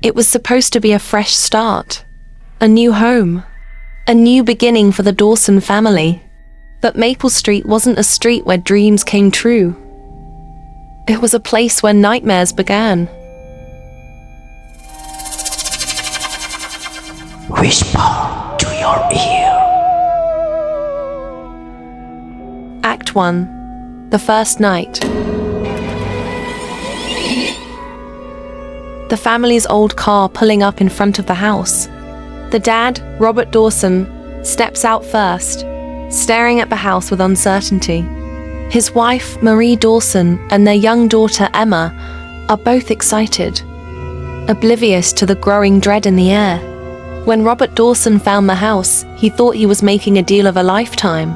It was supposed to be a fresh start, a new home, a new beginning for the Dawson family. But Maple Street wasn't a street where dreams came true. It was a place where nightmares began. Whisper to your ear. Act 1. The first night. The family's old car pulling up in front of the house. The dad, Robert Dawson, steps out first, staring at the house with uncertainty. His wife, Marie Dawson, and their young daughter, Emma, are both excited, oblivious to the growing dread in the air. When Robert Dawson found the house, he thought he was making a deal of a lifetime.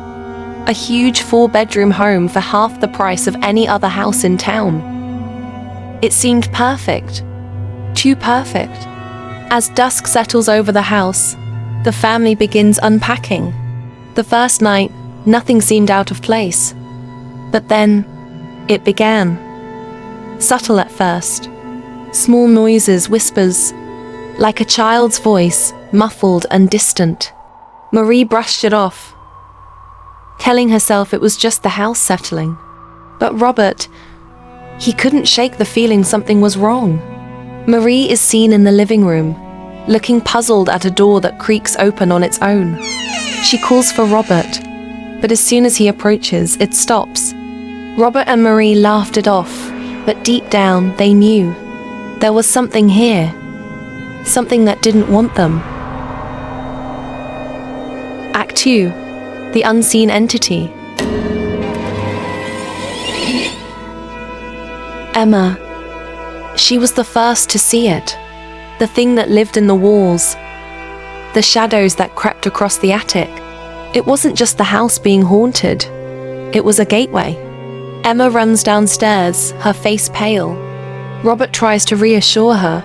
A huge 4-bedroom home for half the price of any other house in town. It seemed perfect. Too perfect. As dusk settles over the house, the family begins unpacking. The first night, nothing seemed out of place. But then, it began. Subtle at first. Small noises, whispers, like a child's voice, muffled and distant. Marie brushed it off, telling herself it was just the house settling. But Robert, he couldn't shake the feeling something was wrong. Marie is seen in the living room, looking puzzled at a door that creaks open on its own. She calls for Robert, but as soon as he approaches, it stops. Robert and Marie laughed it off, but deep down, they knew there was something here, something that didn't want them. Act 2. The unseen entity. Emma. She was the first to see it. The thing that lived in the walls. The shadows that crept across the attic. It wasn't just the house being haunted. It was a gateway. Emma runs downstairs, her face pale. Robert tries to reassure her.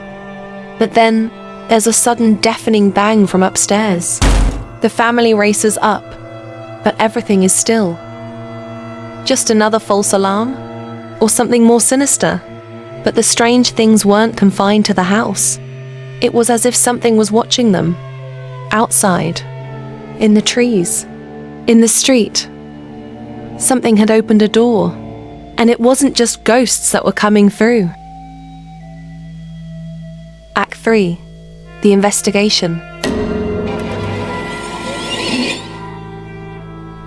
But then, there's a sudden deafening bang from upstairs. The family races up, but everything is still. Just another false alarm? Or something more sinister? But the strange things weren't confined to the house. It was as if something was watching them. Outside. In the trees. In the street. Something had opened a door. And it wasn't just ghosts that were coming through. Act 3. The investigation.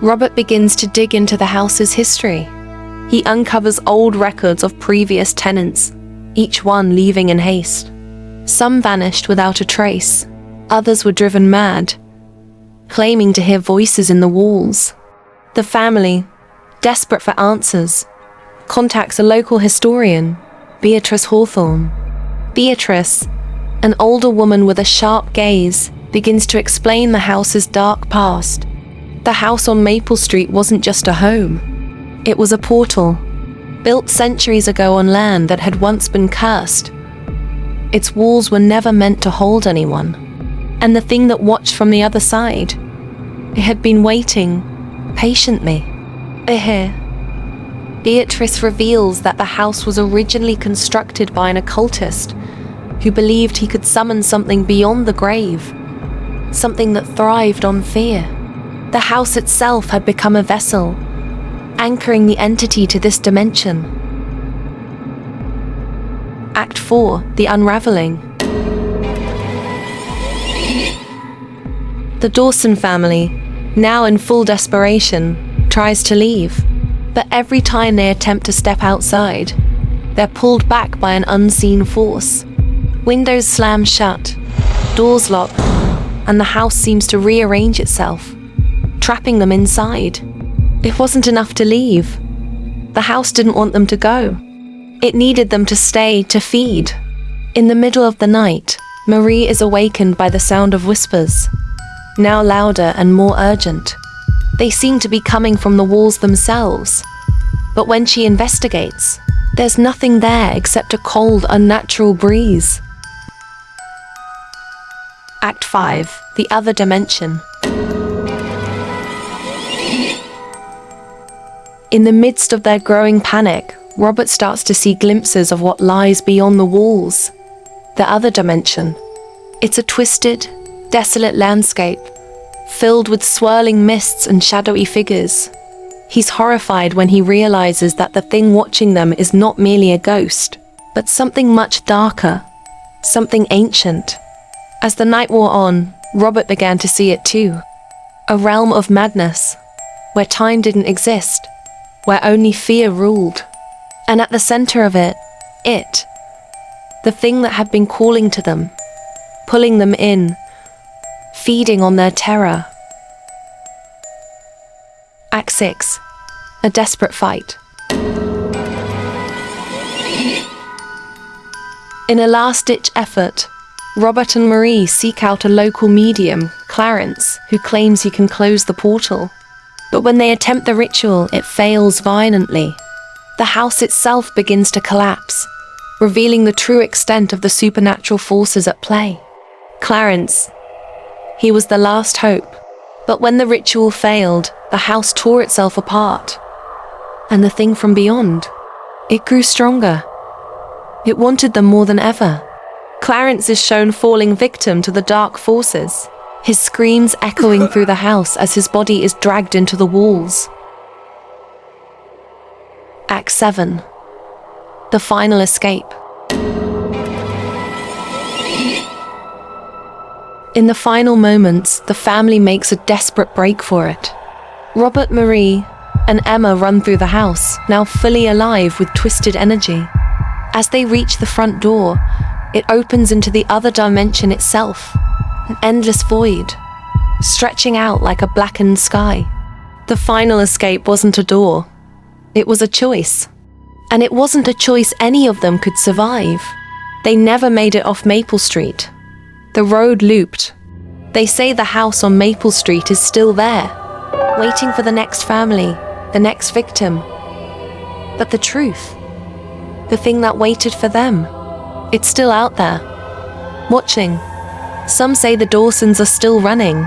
Robert begins to dig into the house's history. He uncovers old records of previous tenants, each one leaving in haste. Some vanished without a trace. Others were driven mad, claiming to hear voices in the walls. The family, desperate for answers, contacts a local historian, Beatrice Hawthorne. Beatrice, an older woman with a sharp gaze, begins to explain the house's dark past. The house on Maple Street wasn't just a home. It was a portal, built centuries ago on land that had once been cursed. Its walls were never meant to hold anyone. And the thing that watched from the other side, it had been waiting, patiently. Here, Beatrice reveals that the house was originally constructed by an occultist who believed he could summon something beyond the grave, something that thrived on fear. The house itself had become a vessel, anchoring the entity to this dimension. Act 4. The unraveling. The Dawson family, now in full desperation, tries to leave. But every time they attempt to step outside, they're pulled back by an unseen force. Windows slam shut, doors lock, and the house seems to rearrange itself, trapping them inside. It wasn't enough to leave. The house didn't want them to go. It needed them to stay, to feed. In the middle of the night, Marie is awakened by the sound of whispers, now louder and more urgent. They seem to be coming from the walls themselves. But when she investigates, there's nothing there except a cold, unnatural breeze. Act 5. The other dimension. In the midst of their growing panic, Robert starts to see glimpses of what lies beyond the walls. The other dimension. It's a twisted, desolate landscape, filled with swirling mists and shadowy figures. He's horrified when he realizes that the thing watching them is not merely a ghost, but something much darker, something ancient. As the night wore on, Robert began to see it too. A realm of madness, where time didn't exist, where only fear ruled. And at the center of it, the thing that had been calling to them, pulling them in, feeding on their terror. Act 6. A desperate fight. In a last-ditch effort, Robert and Marie seek out a local medium, Clarence, who claims he can close the portal. But when they attempt the ritual, it fails violently. The house itself begins to collapse, revealing the true extent of the supernatural forces at play. Clarence, he was the last hope. But when the ritual failed, the house tore itself apart. And the thing from beyond, it grew stronger. It wanted them more than ever. Clarence is shown falling victim to the dark forces, his screams echoing through the house as his body is dragged into the walls. Act 7. The final escape. In the final moments, the family makes a desperate break for it. Robert, Marie, and Emma run through the house, now fully alive with twisted energy. As they reach the front door, it opens into the other dimension itself, an endless void, stretching out like a blackened sky. The final escape wasn't a door. It was a choice. And it wasn't a choice any of them could survive. They never made it off Maple Street. The road looped. They say the house on Maple Street is still there, waiting for the next family, the next victim. But the truth, the thing that waited for them, it's still out there, watching. Some say the Dawsons are still running.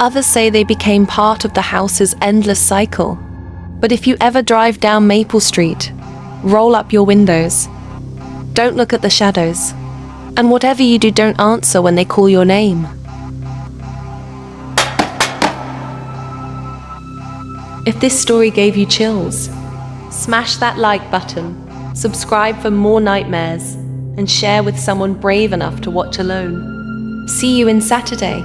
Others say they became part of the house's endless cycle. But if you ever drive down Maple Street, roll up your windows. Don't look at the shadows. And whatever you do, don't answer when they call your name. If this story gave you chills, smash that like button, subscribe for more nightmares, and share with someone brave enough to watch alone. See you in Saturday.